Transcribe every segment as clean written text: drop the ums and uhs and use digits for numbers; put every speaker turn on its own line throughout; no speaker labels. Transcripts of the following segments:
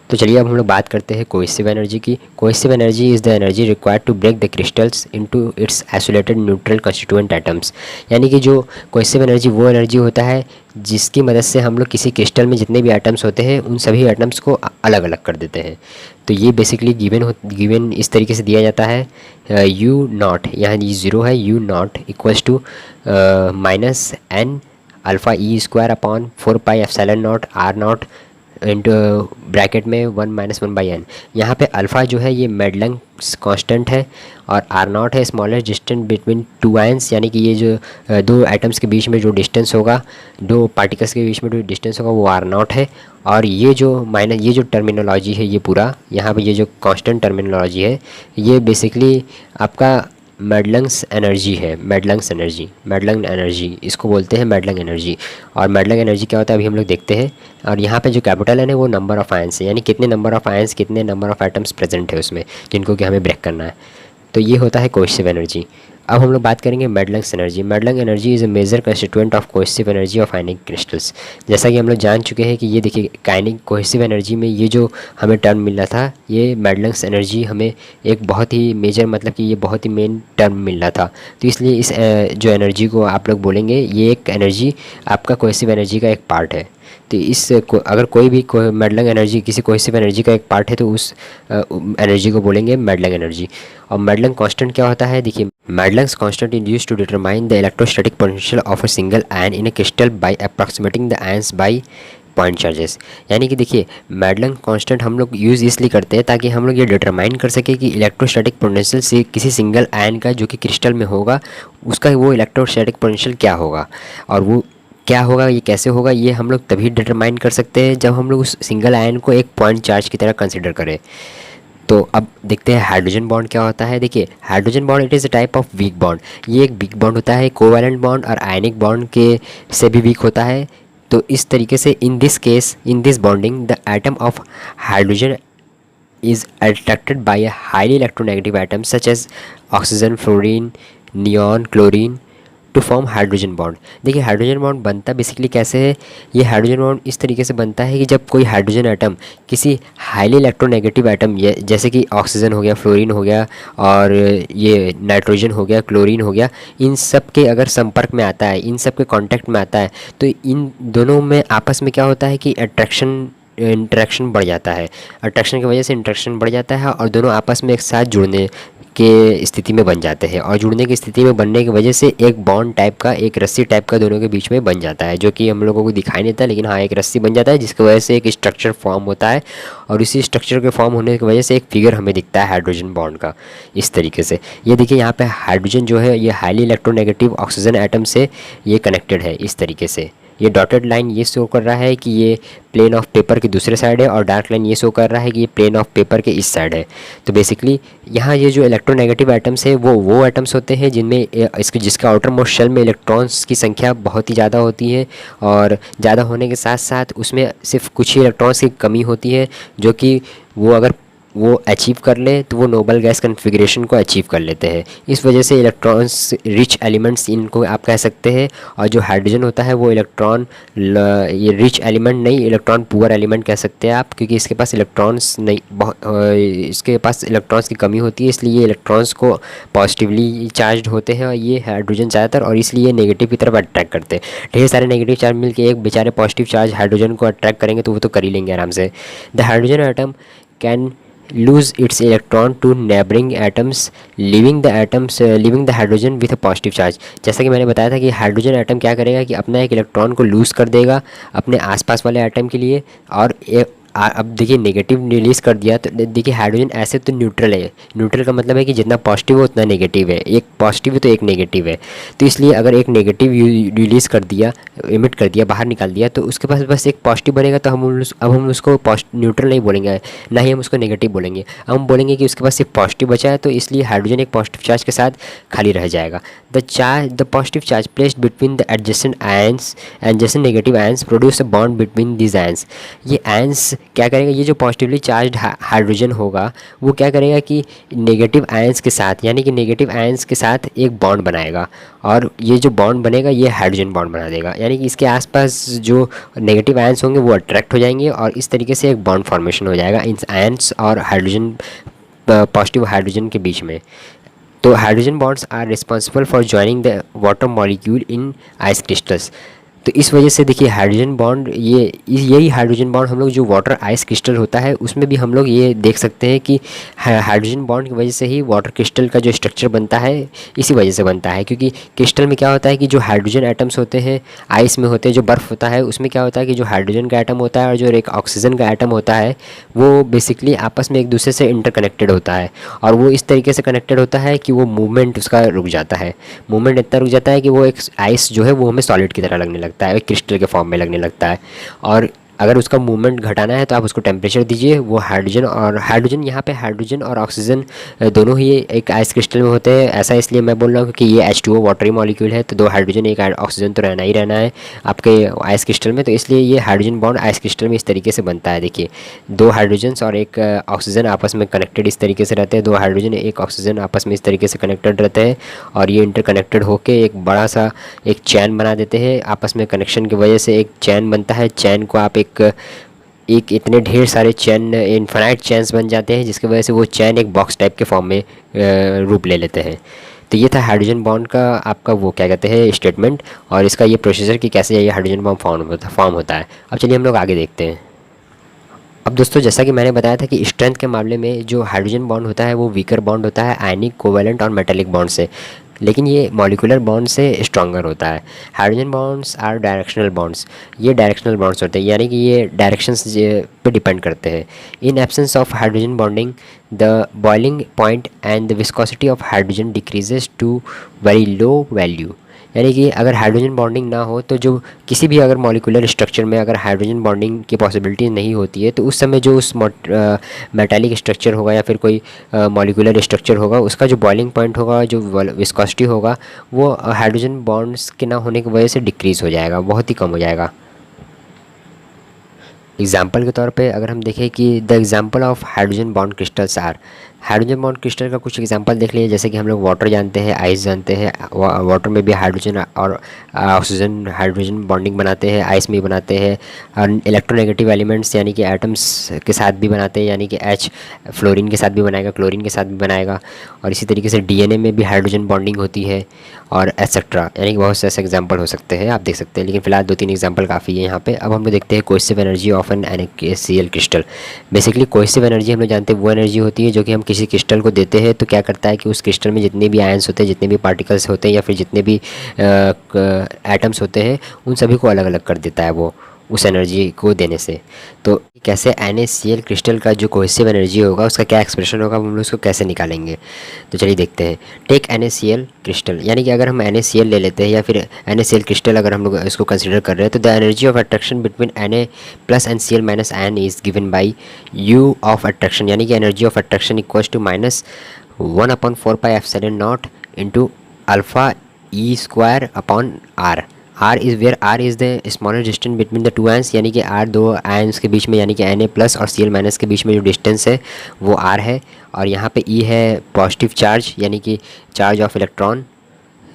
तो चलिए अब हम लोग बात करते हैं कोहेसिव एनर्जी की। Cohesive energy is the energy required to break the crystals into its isolated neutral constituent atoms. यानी कि जो कोहेसिव एनर्जी वो एनर्जी होता है जिसकी मदद से हम लोग किसी क्रिस्टल में जितने भी एटम्स होते हैं उन सभी एटम्स को अलग अलग कर देते हैं। तो ये बेसिकली गिवन इस तरीके से दिया जाता है, यू नॉट, यहाँ ये ज़ीरो है, u not equals to minus n alpha E square upon 4 pi epsilon not r not into bracket में 1 - 1/n। यहाँ पे अल्फ़ा जो है ये मेडलंग्स कांस्टेंट है और आर नॉट है smallest distance between two ions, यानी कि ये जो दो एटम्स के बीच में जो डिस्टेंस होगा, दो पार्टिकल्स के बीच में जो डिस्टेंस होगा वो आर नॉट है। और ये जो टर्मिनोलॉजी है ये पूरा यहाँ पे ये जो कांस्टेंट टर्मिनोलॉजी है ये बेसिकली आपका मेडलंग्स एनर्जी है। मेडलंग एनर्जी इसको बोलते हैं, मेडलंग एनर्जी। और मेडलंग एनर्जी क्या होता है अभी हम लोग देखते हैं। और यहाँ पे जो कैपिटल है वो नंबर ऑफ़ आयंस है, यानी कितने नंबर ऑफ़ आयंस, कितने नंबर ऑफ़ एटम्स प्रेजेंट है उसमें जिनको कि हमें ब्रेक करना है। तो ये होता है कोहेसिव एनर्जी। अब हम लोग बात करेंगे Madelung's energy. Madelung energy is a major constituent of cohesive energy of ionic crystals. जैसा कि हम लोग जान चुके हैं कि ये देखिए काइनिक कोहेसिव एनर्जी में ये जो हमें टर्म मिल रहा था ये मेडलंग्स एनर्जी हमें एक बहुत ही मेजर, मतलब कि ये बहुत ही मेन टर्म मिल रहा था। तो इसलिए इस जो एनर्जी को आप लोग बोलेंगे ये एक एनर्जी आपका कोहेसिव एनर्जी का एक पार्ट है। तो अगर कोई भी मेडलंग एनर्जी किसी कोहेसिव एनर्जी का एक पार्ट है तो उस एनर्जी को बोलेंगे मेडलंग एनर्जी। और मेडलंग कांस्टेंट क्या होता है, देखिए Madelung's constant is used to determine the electrostatic potential of a single ion in a crystal by approximating the ions by point charges. यानी कि देखिए मेडलंग कांस्टेंट हम लोग यूज़ इसलिए करते हैं ताकि हम लोग ये डिटरमाइन कर सके कि इलेक्ट्रोस्टैटिक पोटेंशियल से किसी सिंगल आयन का जो कि क्रिस्टल में होगा उसका वो इलेक्ट्रोस्टैटिक पोटेंशियल क्या होगा, और वो क्या होगा, ये कैसे होगा, ये हम लोग तभी डिटरमाइन कर सकते हैं जब हम लोग उस सिंगल आयन को एक पॉइंट चार्ज की तरह कंसिडर करें। तो अब देखते हैं हाइड्रोजन बॉन्ड क्या होता है। देखिए hydrogen bond it is a type of weak bond. ये एक वीक बॉन्ड होता है, कोवैलेंट बॉन्ड और आयनिक बॉन्ड के से भी वीक होता है। तो इस तरीके से in this bonding the atom of hydrogen is attracted by a highly electronegative atom such as oxygen, fluorine, neon, chlorine to form hydrogen bond. देखिए हाइड्रोजन बॉन्ड बनता बेसिकली कैसे है, ये हाइड्रोजन बॉन्ड इस तरीके से बनता है कि जब कोई हाइड्रोजन एटम किसी हाईली इलेक्ट्रोनेगेटिव एटम जैसे कि ऑक्सीजन हो गया, फ्लोरीन हो गया और ये नाइट्रोजन हो गया, क्लोरीन हो गया, इन सब के अगर संपर्क में आता है, इन सब के कांटेक्ट में आता है, तो इन दोनों में आपस में क्या होता है कि इंटरेक्शन बढ़ जाता है। अट्रैक्शन की वजह से इंटरेक्शन बढ़ जाता है और दोनों आपस में एक साथ जुड़ने के स्थिति में बन जाते हैं। और जुड़ने की स्थिति में बनने की वजह से एक बॉन्ड टाइप का, एक रस्सी टाइप का दोनों के बीच में बन जाता है, जो कि हम लोगों को दिखाई नहीं देता, लेकिन हाँ एक रस्सी बन जाता है जिसकी वजह से एक स्ट्रक्चर फॉर्म होता है। और इसी स्ट्रक्चर के फॉर्म होने की वजह से एक फिगर हमें दिखता है हाइड्रोजन बॉन्ड का इस तरीके से। ये देखिए यहाँ पे हाइड्रोजन जो है ये हाईली इलेक्ट्रोनेगेटिव ऑक्सीजन एटम से ये कनेक्टेड है इस तरीके से। ये डॉटेड लाइन ये शो कर रहा है कि ये प्लेन ऑफ पेपर की दूसरे साइड है और डार्क लाइन ये शो कर रहा है कि ये प्लेन ऑफ पेपर के इस साइड है। तो बेसिकली यहाँ ये जो इलेक्ट्रोनेगेटिव एटम्स है वो एटम्स होते हैं जिनमें जिसका आउटर मोस्ट शेल में इलेक्ट्रॉन्स की संख्या बहुत ही ज़्यादा होती है और ज़्यादा होने के साथ साथ उसमें सिर्फ कुछ ही इलेक्ट्रॉन्स की कमी होती है, जो कि वो अगर वो अचीव कर ले तो वो नोबल गैस कन्फिग्रेशन को अचीव कर लेते हैं। इस वजह से इलेक्ट्रॉन्स रिच एलिमेंट्स इनको आप कह सकते हैं। और जो हाइड्रोजन होता है वो ये रिच एलिमेंट नहीं, इलेक्ट्रॉन पुअर एलिमेंट कह सकते हैं आप, क्योंकि इसके पास इलेक्ट्रॉन्स नहीं इसके पास इलेक्ट्रॉन्स की कमी होती है, इसलिए ये इलेक्ट्रॉन्स को पॉजिटिवली चार्ज होते हैं और ये हाइड्रोजन ज़्यादातर, और इसलिए नेगेटिव की तरफ अट्रैक्ट करते हैं। ढेर सारे नेगेटिव चार्ज मिलकर एक बेचारे पॉजिटिव चार्ज हाइड्रोजन को अट्रैक्ट करेंगे तो वो तो कर ही लेंगे आराम से। The hydrogen atom can lose its electron to neighboring atoms leaving the hydrogen with a positive charge। जैसा कि मैंने बताया था कि हाइड्रोजन एटम क्या करेगा कि अपना एक इलेक्ट्रॉन को लूज़ कर देगा अपने आसपास वाले एटम के लिए। और अब देखिए नेगेटिव रिलीज़ कर दिया तो देखिए हाइड्रोजन ऐसे तो न्यूट्रल है। न्यूट्रल का मतलब है कि जितना पॉजिटिव है उतना नेगेटिव है, एक पॉजिटिव है तो एक नेगेटिव है। तो इसलिए अगर एक नेगेटिव रिलीज़ कर दिया, इमिट कर दिया, बाहर निकाल दिया, तो उसके पास बस एक पॉजिटिव बनेगा। तो अब हम उसको न्यूट्रल नहीं बोलेंगे, ना ही हम उसको नेगेटिव बोलेंगे, हम बोलेंगे कि उसके पास सिर्फ पॉजिटिव बचा है। तो इसलिए हाइड्रोजन एक पॉजिटिव चार्ज के साथ खाली रह जाएगा। The positive charge placed between the adjacent negative ions produce a bond between these ions. ये आयंस क्या करेगा, ये जो पॉजिटिवली चार्ज्ड हाइड्रोजन होगा वो क्या करेगा कि नेगेटिव आयंस के साथ, यानी कि नेगेटिव आयंस के साथ एक बॉन्ड बनाएगा, और ये जो बॉन्ड बनेगा ये हाइड्रोजन बॉन्ड बना देगा, यानी कि इसके आसपास जो नेगेटिव आयंस होंगे वो अट्रैक्ट हो जाएंगे और इस तरीके से एक बॉन्ड फॉर्मेशन हो जाएगा इन आयंस और हाइड्रोजन, पॉजिटिव हाइड्रोजन के बीच में। तो hydrogen bonds are responsible for joining the water molecule in ice crystals. तो इस वजह से देखिए हाइड्रोजन बॉन्ड, यही हाइड्रोजन बॉन्ड हम लोग जो वाटर आइस क्रिस्टल होता है उसमें भी हम लोग ये देख सकते हैं कि हाइड्रोजन बॉन्ड की वजह से ही वाटर क्रिस्टल का जो स्ट्रक्चर बनता है इसी वजह से बनता है। क्योंकि क्रिस्टल में क्या होता है कि जो हाइड्रोजन एटम्स होते हैं आइस में होते हैं, जो बर्फ़ होता है उसमें क्या होता है कि जो हाइड्रोजन का एटम होता है और जो एक ऑक्सीजन का एटम होता है वो बेसिकली आपस में एक दूसरे से इंटरकनेक्टेड होता है, और वो इस तरीके से कनेक्टेड होता है कि वो मूवमेंट उसका रुक जाता है। मूवमेंट इतना रुक जाता है कि वो एक आइस जो है वो हमें सॉलिड की तरह लगने लगता है, एक क्रिस्टल के फॉर्म में लगने लगता है। और अगर उसका मूवमेंट घटाना है तो आप उसको टेम्परेचर दीजिए, वो हाइड्रोजन यहाँ पे हाइड्रोजन और ऑक्सीजन दोनों ही एक आइस क्रिस्टल में होते हैं। ऐसा इसलिए मैं बोल रहा हूँ क्योंकि ये H2O वाटरी मॉलिक्यूल है, तो 2 हाइड्रोजन 1 ऑक्सीजन तो रहना ही रहना है आपके आइस क्रिस्टल में, तो इसलिए ये हाइड्रोजन बॉन्ड आइस क्रिस्टल में इस तरीके से बनता है। देखिए 2 हाइड्रोजन्स और 1 ऑक्सीजन आपस में कनेक्टेड इस तरीके से रहते हैं, 2 हाइड्रोजन 1 ऑक्सीजन आपस में इस तरीके से कनेक्टेड रहते हैं, और ये इंटरकनेक्टेड होकर एक बड़ा सा एक चैन बना देते हैं। आपस में कनेक्शन की वजह से एक चैन बनता है। चैन को आप एक इतने ढेर सारे चैन, इन्फिनाइट चैन्स बन जाते हैं, जिसकी वजह से वो चैन एक बॉक्स टाइप के फॉर्म में रूप ले लेते हैं। तो ये था हाइड्रोजन बॉन्ड का आपका वो क्या कहते हैं स्टेटमेंट, और इसका ये प्रोसीजर कि कैसे ये हाइड्रोजन बॉन्ड फॉर्म होता है। अब चलिए हम लोग आगे देखते हैं। अब दोस्तों जैसा कि मैंने बताया था कि स्ट्रेंथ के मामले में जो हाइड्रोजन बॉन्ड होता है वो वीकर बॉन्ड होता है आयनिक, कोवैलेंट और मेटालिक बॉन्ड से, लेकिन ये मॉलिक्यूलर बॉन्ड से स्ट्रॉन्गर होता है। Hydrogen bonds are directional bonds, ये डायरेक्शनल बॉन्ड्स होते हैं, यानी कि ये डायरेक्शंस पे डिपेंड करते हैं। In absence of hydrogen bonding the boiling point and the viscosity of hydrogen decreases to very low value, यानी कि अगर हाइड्रोजन बॉन्डिंग ना हो तो जो किसी भी अगर मॉलिक्यूलर स्ट्रक्चर में अगर हाइड्रोजन बॉन्डिंग की पॉसिबिलिटी नहीं होती है तो उस समय जो उस मेटालिक स्ट्रक्चर होगा या फिर कोई मॉलिक्यूलर स्ट्रक्चर होगा उसका जो बॉइलिंग पॉइंट होगा, जो विस्कोसिटी होगा, वो हाइड्रोजन बॉन्ड्स के ना होने की वजह से डिक्रीज़ हो जाएगा, बहुत ही कम हो जाएगा। एग्जाम्पल के तौर पे अगर हम देखें कि the example of hydrogen bond crystals are, hydrogen bond crystal का कुछ एग्जांपल देख लीजिए। जैसे कि हम लोग वाटर जानते हैं, आइस जानते हैं, वाटर में भी हाइड्रोजन और ऑक्सीजन हाइड्रोजन बॉन्डिंग बनाते हैं, आइस में भी बनाते हैं। और इलेक्ट्रोनेगेटिव एलिमेंट्स यानी कि एटम्स के साथ भी बनाते हैं, यानी कि H फ्लोरीन के साथ भी बनाएगा, क्लोरीन के साथ भी बनाएगा। और इसी तरीके से DNA में भी हाइड्रोजन बॉन्डिंग होती है और एट्सेट्रा, यानी कि बहुत से ऐसे एग्जाम्पल हो सकते हैं, आप देख सकते हैं। लेकिन फिलहाल 2-3 एग्जाम्पल काफ़ी है यहाँ पे। अब हम लोग देखते हैं cohesive energy of an NaCl crystal. Basically cohesive energy हम लोग जानते हैं वो एनर्जी होती है जो कि हम किसी क्रिस्टल को देते हैं तो क्या करता है कि उस क्रिस्टल में जितने भी आयंस होते हैं, जितने भी पार्टिकल्स होते हैं या फिर जितने भी एटम्स होते हैं उन सभी को अलग अलग कर देता है वो उस एनर्जी को देने से। तो कैसे NaCl क्रिस्टल का जो कोहेसिव एनर्जी होगा उसका क्या एक्सप्रेशन होगा, हम लोग उसको कैसे निकालेंगे। तो चलिए देखते हैं। टेक NaCl क्रिस्टल, यानी कि अगर हम NaCl ले लेते हैं या फिर NaCl क्रिस्टल अगर हम लोग इसको कंसिडर कर रहे हैं तो the energy of attraction between Na plus and Cl minus ion is given by U of attraction, यानी कि energy of attraction equals to -1/4 pi epsilon not into alpha E square upon R। R is where R is the smaller distance between the two ions, यानी कि R दो ions के बीच में, यानी कि Na प्लस और Cl माइनस के बीच में जो डिस्टेंस है वो R है। और यहाँ पे E है पॉजिटिव चार्ज, यानी कि चार्ज ऑफ इलेक्ट्रॉन।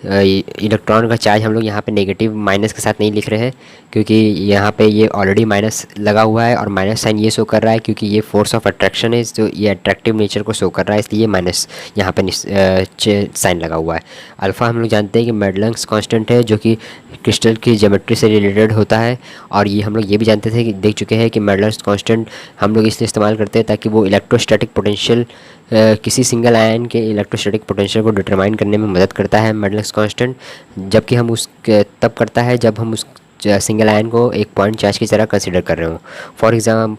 इलेक्ट्रॉन का चार्ज हम लोग यहाँ पे नेगेटिव माइनस के साथ नहीं लिख रहे हैं क्योंकि यहाँ पे ये ऑलरेडी माइनस लगा हुआ है और माइनस साइन ये शो कर रहा है क्योंकि ये फोर्स ऑफ अट्रैक्शन है, तो ये अट्रैक्टिव नेचर को शो कर रहा है, इसलिए माइनस यहाँ पे साइन लगा हुआ है। अल्फ़ा हम लोग जानते हैं कि मेडलंग्स कांस्टेंट है जो कि क्रिस्टल की ज्योमेट्री से रिलेटेड होता है। और ये हम लोग ये भी जानते थे कि देख चुके हैं कि मेडलंग्स कांस्टेंट हम लोग इसलिए इस्तेमाल करते हैं ताकि वो इलेक्ट्रोस्टैटिक पोटेंशियल किसी सिंगल आयन के इलेक्ट्रोस्टैटिक पोटेंशियल को डिटरमाइन करने में मदद करता है मेडलंग्स कांस्टेंट, जबकि हम तब करता है जब हम उस सिंगल आयन को एक पॉइंट चार्ज की तरह कंसीडर कर रहे हो।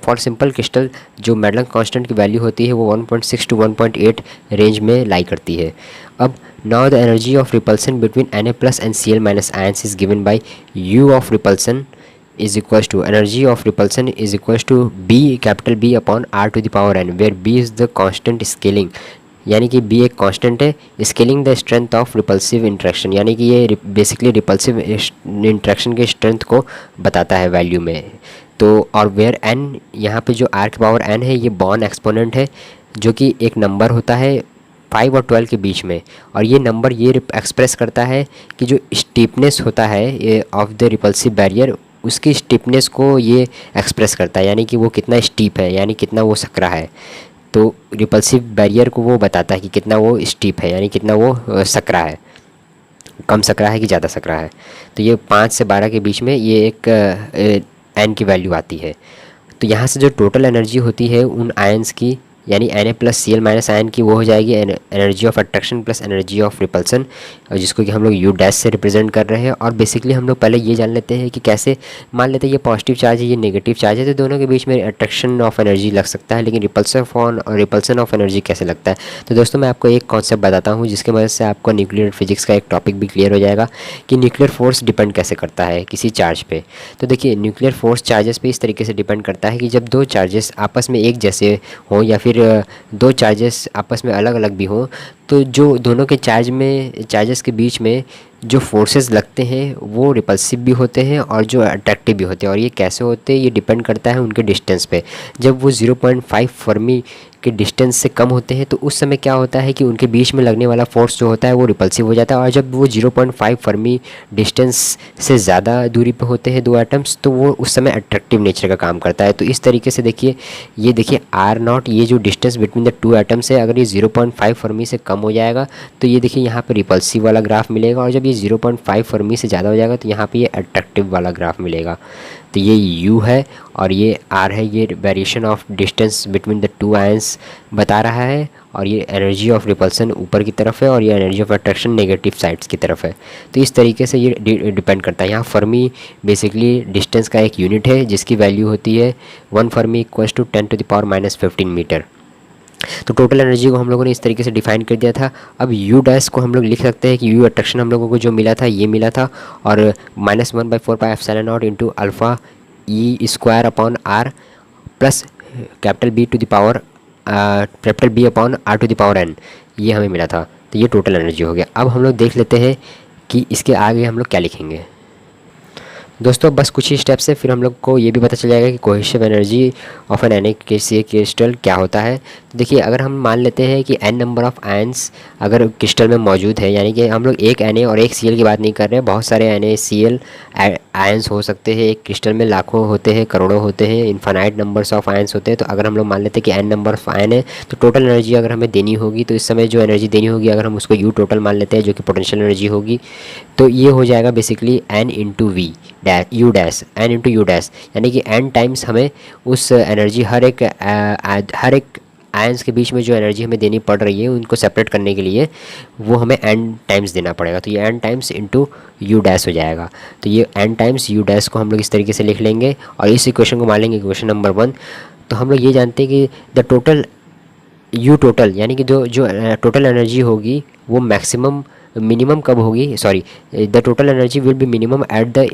फॉर सिंपल क्रिस्टल जो मेडलंग्स कांस्टेंट की वैल्यू होती है वो 1.6 to 1.8 रेंज में लाई करती है। अब now the energy of repulsion between Na plus and Cl minus ions is given by U of repulsion is equals to energy of repulsion is equals to B capital B upon R to the power n, where B is the constant scaling, यानी कि B एक constant है, scaling the strength of repulsive interaction, यानी कि ये basically repulsive interaction के strength को बताता है वैल्यू में। तो और वेयर एन, यहाँ पे जो आर की पावर एन है ये बॉर्न एक्सपोनेंट है, जो कि एक नंबर होता है 5 और 12 के बीच में। और ये नंबर ये एक्सप्रेस करता है कि जो स्टीपनेस होता है ये ऑफ द रिपल्सिव बैरियर, उसकी स्टीपनेस को ये एक्सप्रेस करता है, यानी कि वो कितना स्टीप है, यानी कितना वो सकरा है। तो रिपल्सिव बैरियर को वो बताता है कि कितना वो स्टीप है, यानी कितना वो सकरा है, कम सकरा है कि ज़्यादा सकरा है। तो ये 5 से 12 के बीच में ये एक एन की वैल्यू आती है। तो यहाँ से जो टोटल एनर्जी होती है उन आयंस की, यानी Na plus Cl minus ion की, वो हो जाएगी energy of attraction plus energy of repulsion, जिसको कि हम लोग U डैश से रिप्रेजेंट कर रहे हैं। और बेसिकली हम लोग पहले ये जान लेते हैं कि कैसे, मान लेते हैं ये पॉजिटिव चार्ज है ये नेगेटिव चार्ज है, तो दोनों के बीच में अट्रैक्शन ऑफ एनर्जी लग सकता है, लेकिन रिपल्सन ऑफ एनर्जी कैसे लगता है। तो दोस्तों मैं आपको एक कॉन्सेप्ट बताता हूँ जिसकी मदद से आपको न्यूक्लियर फिजिक्स का एक टॉपिक भी क्लियर हो जाएगा कि न्यूक्लियर फोर्स डिपेंड कैसे करता है किसी चार्ज पे। तो देखिए न्यूक्लियर फोर्स चार्जेस पे इस तरीके से डिपेंड करता है कि जब दो चार्जेस आपस में एक जैसे हों या फिर दो चार्जेस आपस में अलग अलग भी हों, तो जो दोनों के चार्जेस के बीच में जो फोर्सेस लगते हैं वो रिपल्सिव भी होते हैं और जो अट्रैक्टिव भी होते हैं। और ये कैसे होते हैं, ये डिपेंड करता है उनके डिस्टेंस पे। जब वो 0.5 फर्मी के डिस्टेंस से कम होते हैं तो उस समय क्या होता है कि उनके बीच में लगने वाला फोर्स जो होता है वो रिपल्सिव हो जाता है। और जब वो 0.5 फर्मी डिस्टेंस से ज़्यादा दूरी पे होते हैं दो एटम्स, तो वो उस समय अट्रैक्टिव नेचर का काम करता है। तो इस तरीके से देखिए, ये देखिए R0, ये जो distance between the two atoms है, अगर ये 0.5 फर्मी से कम हो जाएगा तो ये देखिए यहाँ पे रिपल्सिव वाला ग्राफ मिलेगा, और जब ये 0.5 फर्मी से ज़्यादा हो जाएगा तो यहाँ पे ये अट्रैक्टिव वाला ग्राफ मिलेगा। तो ये U है और ये R है, ये variation of distance between the two ions बता रहा है। और ये एनर्जी ऑफ रिपल्सन ऊपर की तरफ है और ये energy of attraction negative sides की तरफ है। तो इस तरीके से ये डिपेंड करता है। यहाँ फर्मी बेसिकली डिस्टेंस का एक यूनिट है जिसकी वैल्यू होती है 1 फर्मी इक्वल्स टू 10⁻⁻15 मीटर। तो टोटल एनर्जी को हम लोगों ने इस तरीके से डिफाइन कर दिया था। अब U डैश को हम लोग लिख सकते हैं कि U अट्रैक्शन हम लोगों को जो मिला था ये मिला था, और -1/4πε0 into alpha E square upon R plus capital B upon R to the power n, ये हमें मिला था। तो ये टोटल एनर्जी हो गया। अब हम लोग देख लेते हैं कि इसके आगे हम लोग क्या लिखेंगे। दोस्तों बस कुछ ही स्टेप्स से फिर हम लोग को ये भी पता चल जाएगा कि cohesive energy of an NaCl crystal क्या होता है। तो देखिए, अगर हम मान लेते हैं कि n नंबर ऑफ आयंस अगर क्रिस्टल में मौजूद है, यानी कि हम लोग एक Na और एक Cl की बात नहीं कर रहे हैं, बहुत सारे NaCl आयंस हो सकते हैं। एक क्रिस्टल में लाखों होते हैं, करोड़ों होते हैं, इनफाइनाइट नंबर्स ऑफ आयंस होते हैं। तो अगर हम लोग मान लेते हैं कि n नंबर ऑफ आयन है, तो टोटल एनर्जी अगर हमें देनी होगी तो इस समय जो एनर्जी देनी होगी, अगर हम उसको U टोटल मान लेते हैं जो कि पोटेंशियल एनर्जी होगी, तो ये हो जाएगा basically n into V dash U dash, n into U dash, यानी कि n टाइम्स हमें उस एनर्जी हर एक आयंस के बीच में जो एनर्जी हमें देनी पड़ रही है उनको सेपरेट करने के लिए वो हमें n टाइम्स देना पड़ेगा। तो ये n times into U dash हो जाएगा। तो ये n टाइम्स U डैश को हम लोग इस तरीके से लिख लेंगे और इस इक्वेशन को मान लेंगे इक्वेशन नंबर 1। तो हम लोग ये जानते हैं कि द टोटल U टोटल, यानी कि जो टोटल एनर्जी होगी वो मिनिमम कब होगी, sorry, the total energy will be minimum at the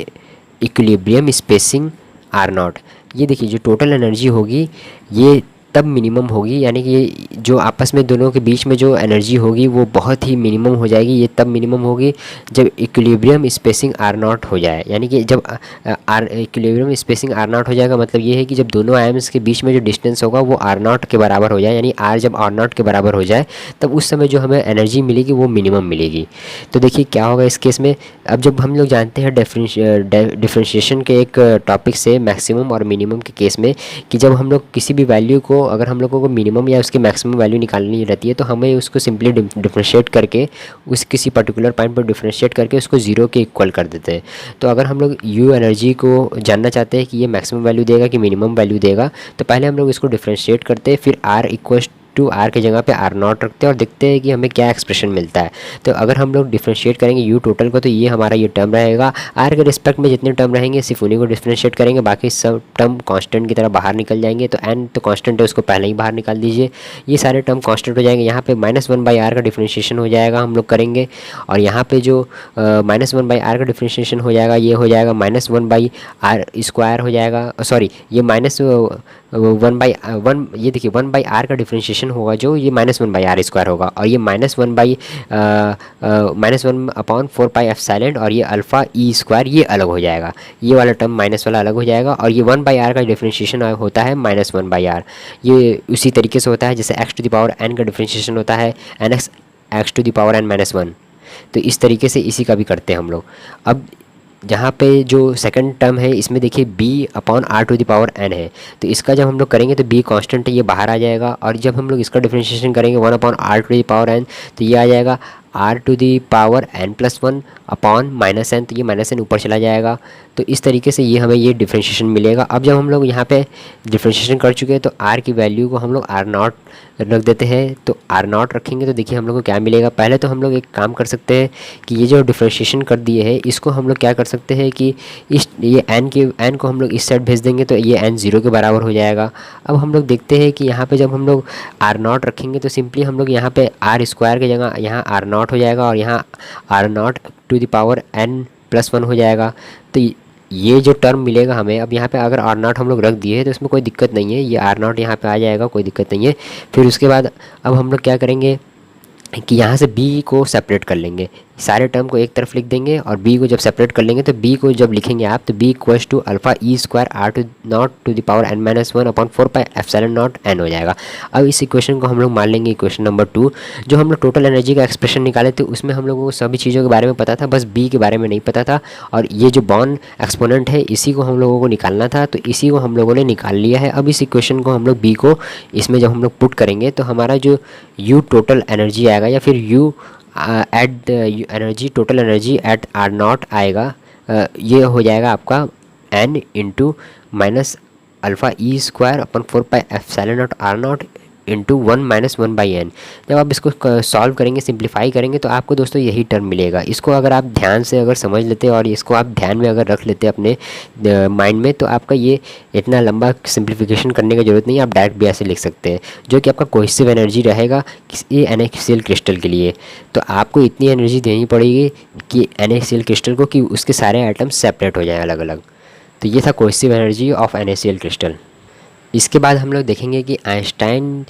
equilibrium spacing R0। ये देखिए, जो टोटल एनर्जी होगी ये तब मिनिमम होगी, यानी कि ये जो आपस में दोनों के बीच में जो एनर्जी होगी वो बहुत ही मिनिमम हो जाएगी। ये तब मिनिमम होगी जब इक्विलिब्रियम स्पेसिंग R0 हो जाए, यानी कि जब इक्विलिब्रियम स्पेसिंग R0 हो जाएगा, मतलब ये है कि जब दोनों आयम्स के बीच में जो डिस्टेंस होगा वो R0 के बराबर हो जाए, यानी R जब R0 के बराबर हो जाए तब उस समय जो हमें एनर्जी मिलेगी वो मिनिमम मिलेगी। तो देखिए क्या होगा इस केस में। अब जब हम लोग जानते हैं डिफ्रेंशिएशन के एक टॉपिक से मैक्सिमम और मिनिमम के केस में, कि जब हम लोग किसी भी वैल्यू को, अगर हम लोगों को मिनिमम या उसकी मैक्सिमम वैल्यू निकालनी रहती है तो हमें उसको सिंपली डिफरेंशिएट करके उस किसी पर्टिकुलर पॉइंट पर डिफरेंशिएट करके उसको ज़ीरो के इक्वल कर देते हैं। तो अगर हम लोग U एनर्जी को जानना चाहते हैं कि ये मैक्सिमम वैल्यू देगा कि मिनिमम वैल्यू देगा, तो पहले हम लोग इसको डिफरेंशिएट करते हैं, फिर R इक्वल्स टू R के जगह पे R0 रखते हैं और देखते हैं कि हमें क्या एक्सप्रेशन मिलता है। तो अगर हम लोग डिफरेंशिएट करेंगे U टोटल को, तो ये हमारा ये टर्म रहेगा। R के रिस्पेक्ट में जितने टर्म रहेंगे सिर्फ उन्हीं को डिफरेंशिएट करेंगे, बाकी सब टर्म कांस्टेंट की तरह बाहर निकल जाएंगे। तो n तो कांस्टेंट है, उसको पहले ही बाहर निकाल दीजिए, ये सारे टर्म कांस्टेंट हो जाएंगे। यहाँ पे -1/r का डिफरेंशिएशन हो जाएगा हम लोग करेंगे, और यहाँ पे जो -1/r का डिफरेंशिएशन हो जाएगा ये हो जाएगा -1/r स्क्वायर हो जाएगा, सॉरी ये 1/1, ये देखिए 1/r का डिफ्रेंशिएशन होगा जो ये -1/r² होगा, और ये -1/4π और ये अल्फ़ा ई स्क्वायर ये अलग हो जाएगा, ये वाला टर्म माइनस वाला अलग हो जाएगा। और ये 1/r का डिफ्रेंशिएशन होता है -1/r, ये उसी तरीके से होता है जैसे x⁴n का डिफ्रेंशिएशन होता है nx x⁴n -1। तो इस तरीके से इसी का भी करते हैं हम लोग। अब जहाँ पे जो सेकंड टर्म है इसमें देखिए b/r⁴n है, तो इसका जब हम लोग करेंगे तो b कांस्टेंट है, ये बाहर आ जाएगा। और जब हम लोग इसका डिफरेंशिएशन करेंगे 1/r⁴n, तो ये आ जाएगा r⁴n+1 अपॉन -n, तो ये -n ऊपर चला जाएगा। तो इस तरीके से ये हमें ये डिफरेंशिएशन मिलेगा। अब जब हम लोग यहाँ पे डिफरेंशिएशन कर चुके हैं तो r की वैल्यू को हम लोग r0 रख देते हैं। तो r0 रखेंगे तो देखिए हम लोग को क्या मिलेगा। पहले तो हम लोग एक काम कर सकते हैं कि ये जो डिफरेंशिएशन कर दिए है इसको हम लोग क्या कर सकते हैं कि ये n को हम लोग इस साइड भेज देंगे तो ये n 0 के बराबर हो जाएगा। अब हम लोग देखते हैं कि यहाँ पे जब हम लोग r0 रखेंगे तो सिंपली हम लोग यहाँ पे r² की जगह यहाँ r0 हो जाएगा और यहाँ r0⁴n+1 हो जाएगा। तो ये जो टर्म मिलेगा हमें, अब यहाँ पे अगर r0 हम लोग रख दिए तो इसमें कोई दिक्कत नहीं है, ये r0 यहाँ पे आ जाएगा, कोई दिक्कत नहीं है। फिर उसके बाद अब हम लोग क्या करेंगे कि यहाँ से b को सेपरेट कर लेंगे, सारे टर्म को एक तरफ लिख देंगे और b को जब सेपरेट कर लेंगे तो b को जब लिखेंगे आप तो b equals to alpha E square r⁴n−1 upon 4πε0n हो जाएगा। अब इस इक्वेशन को हम लोग मान लेंगे इक्वेशन नंबर 2। जो हम लोग टोटल एनर्जी का एक्सप्रेशन निकाले थे उसमें हम लोगों को सभी चीज़ों के बारे में पता था, बस b के बारे में नहीं पता था। और ये जो बॉर्न एक्सपोनेंट है इसी को हम लोगों को निकालना था, तो इसी को हम लोगों ने निकाल लिया है। अब इस इक्वेशन को हम लोग b को इसमें जब हम लोग पुट करेंगे तो हमारा जो u टोटल एनर्जी आएगा या फिर u at energy total energy at r0 आएगा, ये हो जाएगा आपका n इंटू माइनस अल्फ़ा ई square upon 4πε0 r0 into 1-1/n। जब आप इसको सॉल्व करेंगे, सिंप्लीफाई करेंगे तो आपको दोस्तों यही टर्म मिलेगा। इसको अगर आप ध्यान से अगर समझ लेते और इसको आप ध्यान में अगर रख लेते अपने माइंड में तो आपका ये इतना लंबा सिंप्लीफिकेशन करने की ज़रूरत नहीं है, आप डायरेक्ट भी ऐसे लिख सकते हैं, जो कि आपका कोहेसिव एनर्जी रहेगा ये NaCl क्रिस्टल के लिए। तो आपको इतनी एनर्जी देनी पड़ेगी कि NaCl क्रिस्टल को कि उसके सारे आइटम सेपरेट हो जाएँ अलग अलग। तो ये था cohesive energy of NaCl crystal. इसके बाद हम लोग देखेंगे कि Einstein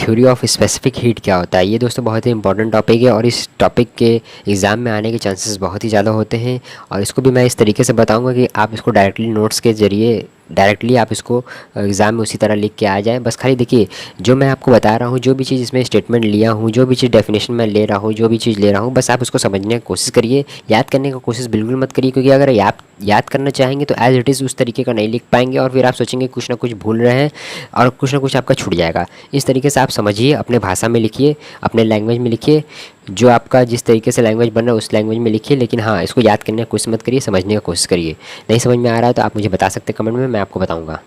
theory of specific heat क्या होता है। ये दोस्तों बहुत ही इंपॉर्टेंट टॉपिक है और इस टॉपिक के एग्ज़ाम में आने के चांसेस बहुत ही ज़्यादा होते हैं। और इसको भी मैं इस तरीके से बताऊंगा कि आप इसको डायरेक्टली नोट्स के ज़रिए डायरेक्टली आप इसको एग्ज़ाम में उसी तरह लिख के आ जाए। बस खाली देखिए जो मैं आपको बता रहा हूँ, जो भी चीज़ इसमें स्टेटमेंट लिया हूँ, जो भी चीज़ डेफिनेशन में ले रहा हूँ, जो भी चीज़ ले रहा हूँ, बस आप उसको समझने की कोशिश करिए। याद करने की कोशिश बिल्कुल मत करिए, क्योंकि अगर याद करना चाहेंगे तो एज इट इज़ उस तरीके का नहीं लिख पाएंगे और फिर आप सोचेंगे कुछ ना कुछ भूल रहे हैं और कुछ ना कुछ आपका छूट जाएगा। इस तरीके से आप समझिए, अपने भाषा में लिखिए, अपने लैंग्वेज में लिखिए, जो आपका जिस तरीके से लैंग्वेज बन रहा है उस लैंग्वेज में लिखिए। लेकिन हाँ, इसको याद करने की कोशिश मत करिए, समझने की कोशिश करिए। नहीं समझ में आ रहा है तो आप मुझे बता सकते हैं कमेंट में, मैं आपको बताऊँगा।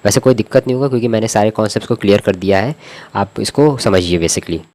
वैसे कोई दिक्कत नहीं होगा क्योंकि मैंने सारे कॉन्सेप्ट्स को क्लियर कर दिया है, आप इसको समझिए बेसिकली।